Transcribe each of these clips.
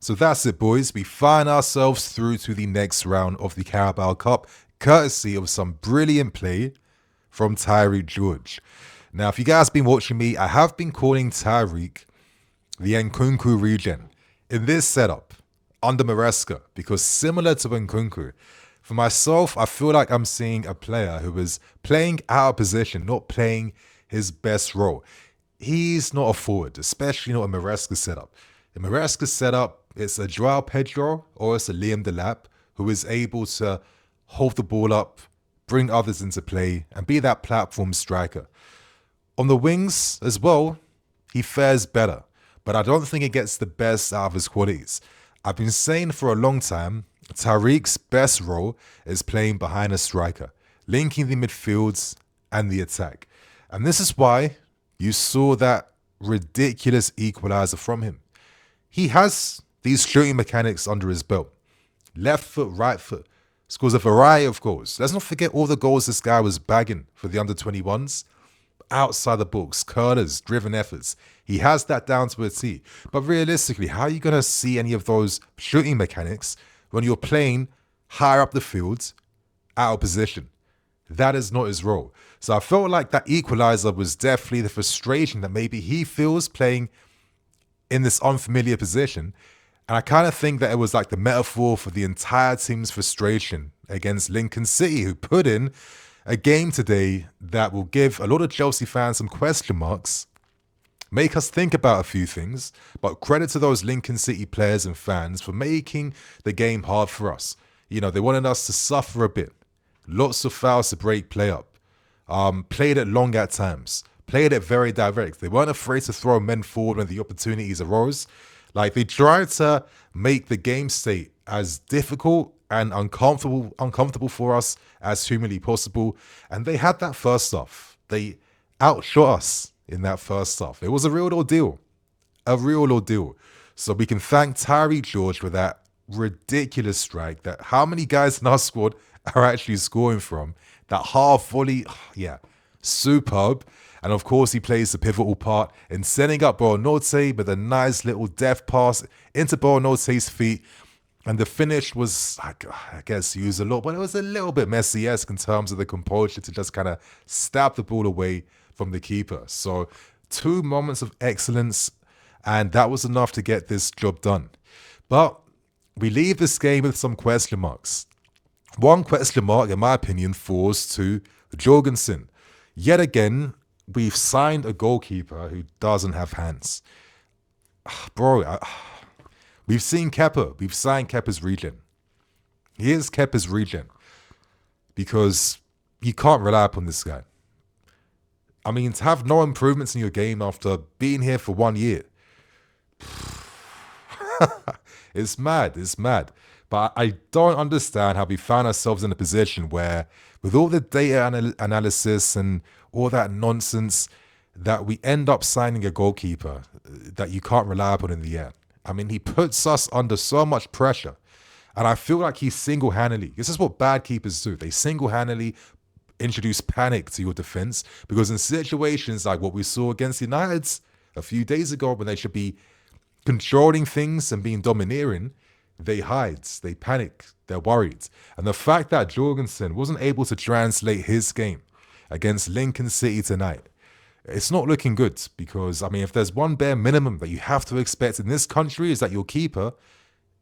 So that's it, boys. We find ourselves through to the next round of the Carabao Cup, courtesy of some brilliant play from Tyrique George. Now, if you guys have been watching me, I have been calling Tyrique the Nkunku regen in this setup under Maresca, because similar to Nkunku, for myself, I feel like I'm seeing a player who is playing out of position, not playing his best role. He's not a forward, especially not in Maresca's setup. In Maresca's setup, it's a Joao Pedro or it's a Liam Delap who is able to hold the ball up, bring others into play, and be that platform striker. On the wings as well, he fares better, but I don't think he gets the best out of his qualities. I've been saying for a long time, Tyrique's best role is playing behind a striker, linking the midfields and the attack. And this is why you saw that ridiculous equaliser from him. He has these shooting mechanics under his belt. Left foot, right foot. Scores a variety of goals. Let's not forget all the goals this guy was bagging for the under-21s. Outside the box, curlers, driven efforts. He has that down to a T. But realistically, how are you going to see any of those shooting mechanics when you're playing higher up the field, out of position? That is not his role. So I felt like that equaliser was definitely the frustration that maybe he feels playing in this unfamiliar position. And I kind of think that it was like the metaphor for the entire team's frustration against Lincoln City, who put in a game today that will give a lot of Chelsea fans some question marks, make us think about a few things, but credit to those Lincoln City players and fans for making the game hard for us. You know, they wanted us to suffer a bit. Lots of fouls to break play up. Played it long at times. Played it very direct. They weren't afraid to throw men forward when the opportunities arose. Like, they tried to make the game state as difficult and uncomfortable for us as humanly possible. And they had that first half. They outshot us in that first half. It was a real ordeal. A real ordeal. So we can thank Tyrique George for that ridiculous strike that how many guys in our squad are actually scoring from. That half volley, yeah, superb. And of course, he plays the pivotal part in setting up Buonanotte with a nice little deft pass into Buonanotte's feet. And the finish was, I guess, used a lot, but it was a little bit messy-esque in terms of the composure to just kind of stab the ball away from the keeper. So 2 moments of excellence, and that was enough to get this job done. But we leave this game with some question marks. One question mark, in my opinion, falls to Jorgensen. Yet again, we've signed a goalkeeper who doesn't have hands. Bro, we've seen Kepa. We've signed Kepa's regen. Here's Kepa's regen. Because you can't rely upon this guy. I mean, to have no improvements in your game after being here for 1 year. It's mad. It's mad. But I don't understand how we found ourselves in a position where, with all the data analysis and all that nonsense, that we end up signing a goalkeeper that you can't rely upon in the end. I mean, he puts us under so much pressure. And I feel like he single-handedly, this is what bad keepers do. They single-handedly introduce panic to your defense, because in situations like what we saw against United a few days ago, when they should be controlling things and being domineering, they hide, they panic, they're worried. And the fact that Jorgensen wasn't able to translate his game against Lincoln City tonight, it's not looking good. Because, I mean, if there's one bare minimum that you have to expect in this country, is that your keeper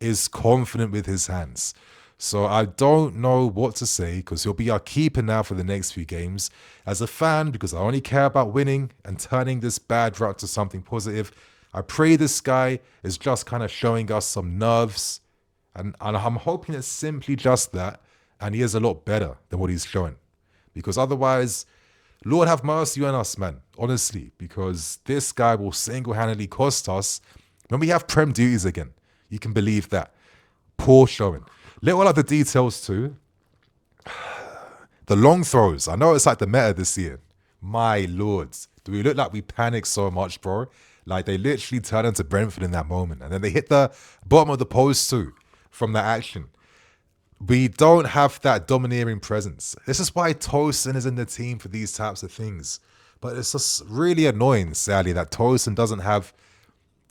is confident with his hands. So I don't know what to say, because he'll be our keeper now for the next few games. As a fan, because I only care about winning and turning this bad route to something positive, I pray this guy is just kind of showing us some nerves. And I'm hoping it's simply just that, and he is a lot better than what he's showing. Because otherwise, Lord have mercy on us, man, honestly, because this guy will single-handedly cost us when we have Prem duties again. You can believe that. Poor showing. Little other details too. The long throws. I know it's like the meta this year. My lords. Do we look like we panic so much, bro? Like, they literally turned into Brentford in that moment. And then they hit the bottom of the post too from that action. We don't have that domineering presence. This is why Tosin is in the team for these types of things. But it's just really annoying, sadly, that Tosin doesn't have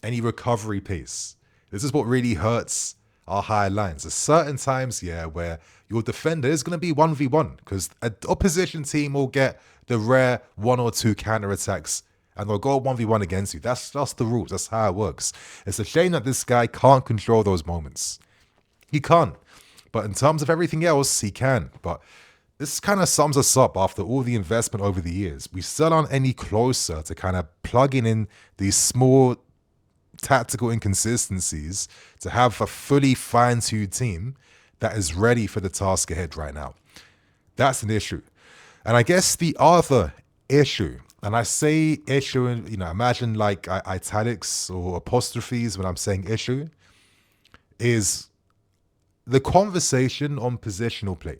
any recovery pace. This is what really hurts our high lines. There's certain times, yeah, where your defender is going to be 1v1 because an opposition team will get the rare 1 or 2 counterattacks and they'll go 1v1 against you. That's just the rules. That's how it works. It's a shame that this guy can't control those moments. He can't. But in terms of everything else, he can. But this kind of sums us up after all the investment over the years. We still aren't any closer to kind of plugging in these small tactical inconsistencies to have a fully fine-tuned team that is ready for the task ahead right now. That's an issue. And I guess the other issue, and I say issue, and imagine like italics or apostrophes when I'm saying issue, is the conversation on positional play.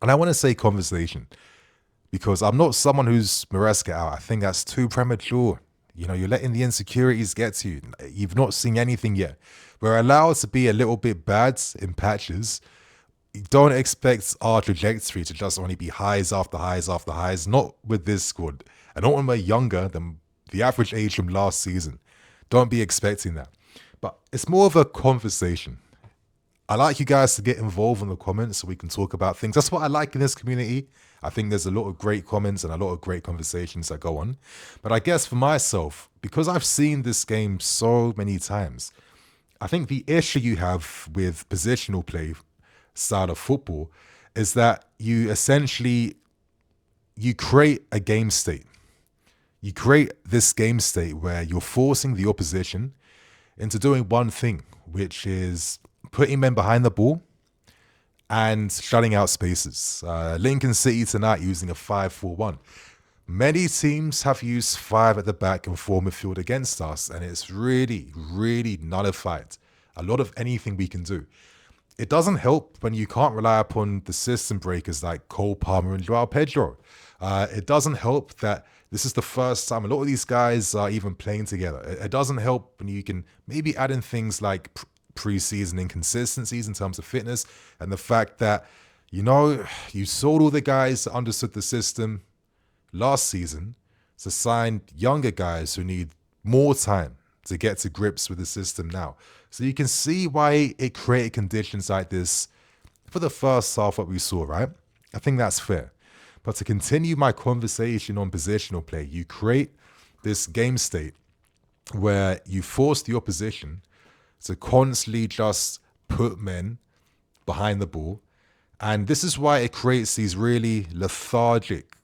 And I want to say conversation because I'm not someone who's Maresca out. I think that's too premature. You're letting the insecurities get to you. You've not seen anything yet. We're allowed to be a little bit bad in patches. You don't expect our trajectory to just only be highs after highs after highs. Not with this squad. And not when we're younger than the average age from last season. Don't be expecting that. But it's more of a conversation. I like you guys to get involved in the comments so we can talk about things. That's what I like in this community. I think there's a lot of great comments and a lot of great conversations that go on. But I guess for myself, because I've seen this game so many times, I think the issue you have with positional play style of football is that you create a game state. You create this game state where you're forcing the opposition into doing one thing, which is putting men behind the ball and shutting out spaces. Lincoln City tonight using a 5-4-1. Many teams have used 5 at the back and 4 midfield against us, and it's really, really nullified a lot of anything we can do. It doesn't help when you can't rely upon the system breakers like Cole Palmer and Joao Pedro. It doesn't help that this is the first time a lot of these guys are even playing together. It doesn't help when you can maybe add in things like pre-season inconsistencies in terms of fitness and the fact that, you sold all the guys that understood the system last season to sign younger guys who need more time to get to grips with the system now. So you can see why it created conditions like this for the first half that we saw, right? I think that's fair. But to continue my conversation on positional play, you create this game state where you force the opposition to constantly just put men behind the ball. And this is why it creates these really lethargic,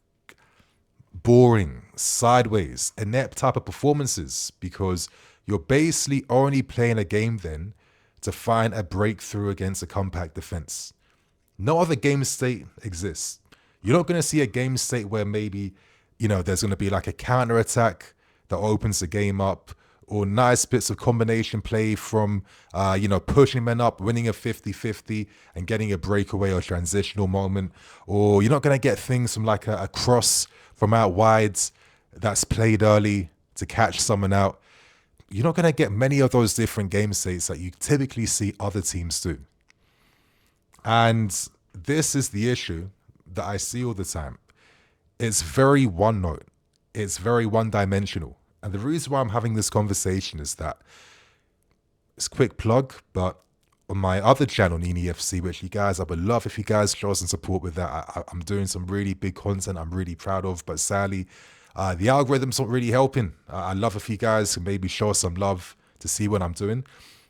boring, sideways, inept type of performances, because you're basically only playing a game then to find a breakthrough against a compact defense. No other game state exists. You're not going to see a game state where maybe, there's going to be like a counter attack that opens the game up, or nice bits of combination play from, pushing men up, winning a 50-50 and getting a breakaway or transitional moment. Or you're not going to get things from like a cross from out wide that's played early to catch someone out. You're not going to get many of those different game states that you typically see other teams do. And this is the issue that I see all the time. It's very one note. It's very one-dimensional. And the reason why I'm having this conversation is that it's a quick plug, but on my other channel, Nini FC, which I would love if you guys show some support with that. I'm doing some really big content I'm really proud of, but sadly, the algorithm's not really helping. I'd love if you guys can maybe show some love to see what I'm doing.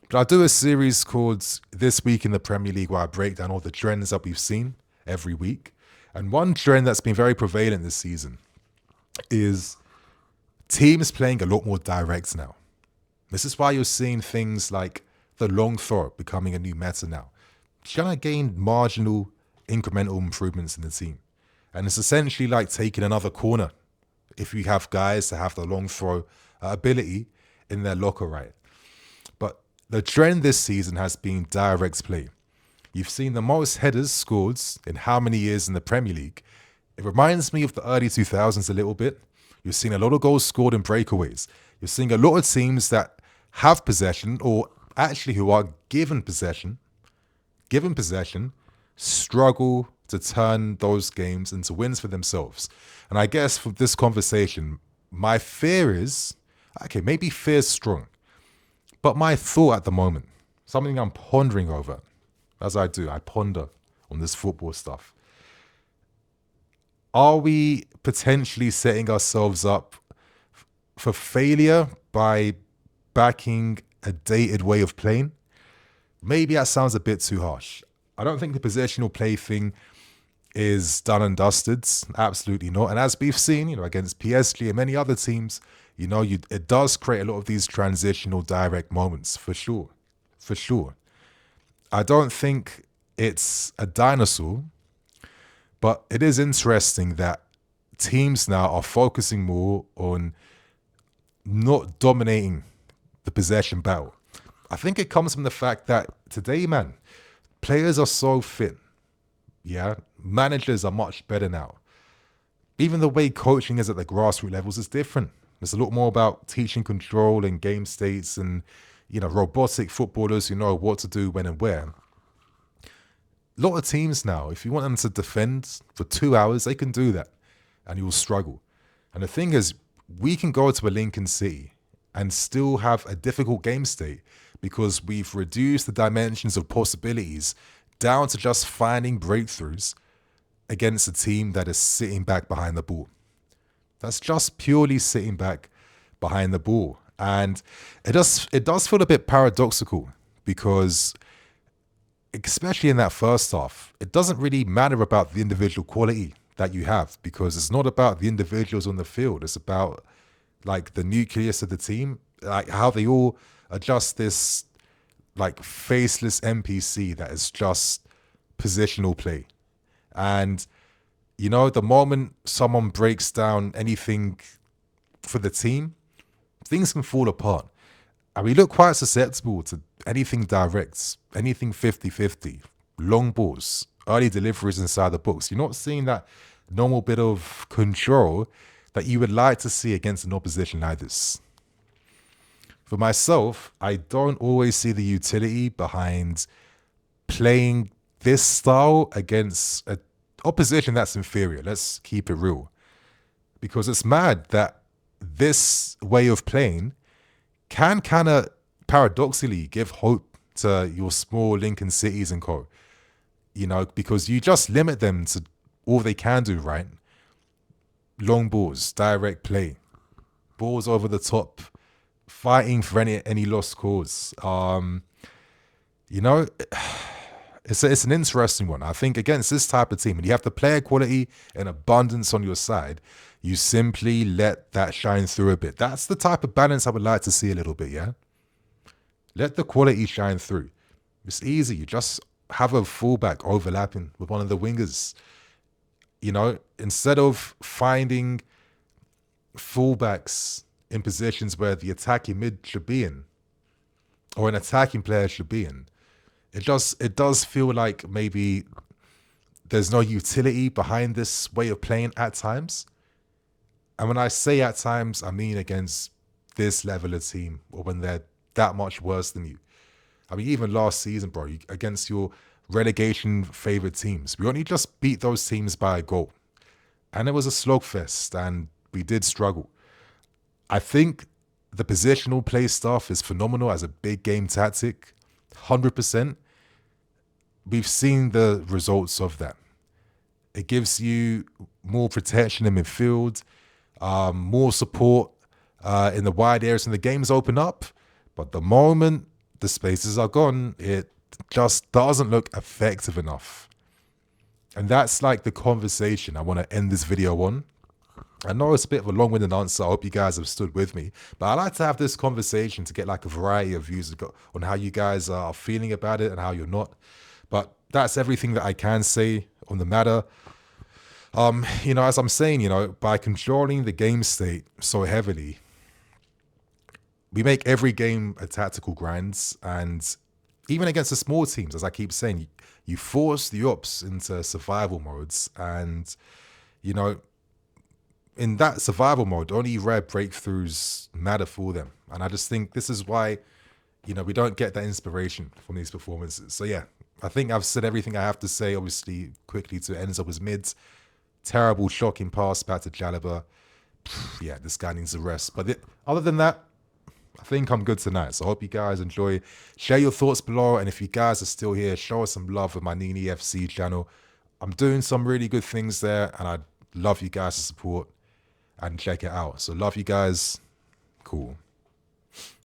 But I do a series called This Week in the Premier League where I break down all the trends that we've seen every week. And one trend that's been very prevalent this season is teams playing a lot more direct now. This is why you're seeing things like the long throw becoming a new meta now. Trying to gain marginal, incremental improvements in the team. And it's essentially like taking another corner if you have guys that have the long throw ability in their locker, right? But the trend this season has been direct play. You've seen the most headers scored in how many years in the Premier League. It reminds me of the early 2000s a little bit. You're seeing a lot of goals scored in breakaways. You're seeing a lot of teams that have possession, or actually who are given possession, struggle to turn those games into wins for themselves. And I guess for this conversation, my fear is, okay, maybe fear is strong, But my thought at the moment, something I'm pondering over, as I do, I ponder on this football stuff. Are we potentially setting ourselves up for failure by backing a dated way of playing? Maybe that sounds a bit too harsh. I don't think the positional play thing is done and dusted. Absolutely not. And as we've seen, against PSG and many other teams, it does create a lot of these transitional direct moments for sure. For sure. I don't think it's a dinosaur, but it is interesting that teams now are focusing more on not dominating the possession battle. I think it comes from the fact that today, man, players are so fit. Yeah, managers are much better now. Even the way coaching is at the grassroots levels is different. It's a lot more about teaching control and game states and, robotic footballers who know what to do when and where. A lot of teams now, if you want them to defend for 2 hours, they can do that and you'll struggle. And the thing is, we can go to a Lincoln City and still have a difficult game state because we've reduced the dimensions of possibilities down to just finding breakthroughs against a team that is sitting back behind the ball. That's just purely sitting back behind the ball. And it does feel a bit paradoxical because, especially in that first half, it doesn't really matter about the individual quality that you have because it's not about the individuals on the field. It's about like the nucleus of the team, like how they all are just this like faceless NPC that is just positional play. And, the moment someone breaks down anything for the team, things can fall apart. And we look quite susceptible to anything direct, anything 50-50, long balls, early deliveries inside the box. You're not seeing that normal bit of control that you would like to see against an opposition like this. For myself, I don't always see the utility behind playing this style against an opposition that's inferior. Let's keep it real. Because it's mad that this way of playing can kind of paradoxically give hope to your small Lincoln Cities and co. Because you just limit them to all they can do, right? Long balls, direct play, balls over the top, fighting for any lost cause. It's an interesting one. I think against this type of team, and you have the player quality and abundance on your side, you simply let that shine through a bit. That's the type of balance I would like to see a little bit, yeah? Let the quality shine through. It's easy. You just have a fullback overlapping with one of the wingers. Instead of finding fullbacks in positions where the attacking mid should be in, or an attacking player should be in, it does feel like maybe there's no utility behind this way of playing at times. And when I say at times, I mean against this level of team or when they're that much worse than you. I mean, even last season, bro, against your relegation favored teams, we only just beat those teams by a goal. And it was a slugfest and we did struggle. I think the positional play stuff is phenomenal as a big game tactic, 100%. We've seen the results of that. It gives you more protection in midfield, more support in the wide areas, and the games open up. But the moment the spaces are gone, it just doesn't look effective enough. And that's like the conversation I want to end this video on. I know it's a bit of a long-winded answer. I hope you guys have stood with me. But I like to have this conversation to get like a variety of views on how you guys are feeling about it and how you're not. But that's everything that I can say on the matter. As I'm saying, by controlling the game state so heavily, we make every game a tactical grind. And even against the small teams, as I keep saying, you force the ops into survival modes. And, in that survival mode, only rare breakthroughs matter for them. And I just think this is why, we don't get that inspiration from these performances. So yeah, I think I've said everything I have to say. Obviously, quickly to ends up as mids. Terrible, shocking pass back to Jalaba. Yeah, this guy needs a rest. But other than that, I think I'm good tonight. So I hope you guys enjoy. Share your thoughts below. And if you guys are still here, show us some love with my Nini FC channel. I'm doing some really good things there, and I'd love you guys to support and check it out. So love you guys. Cool.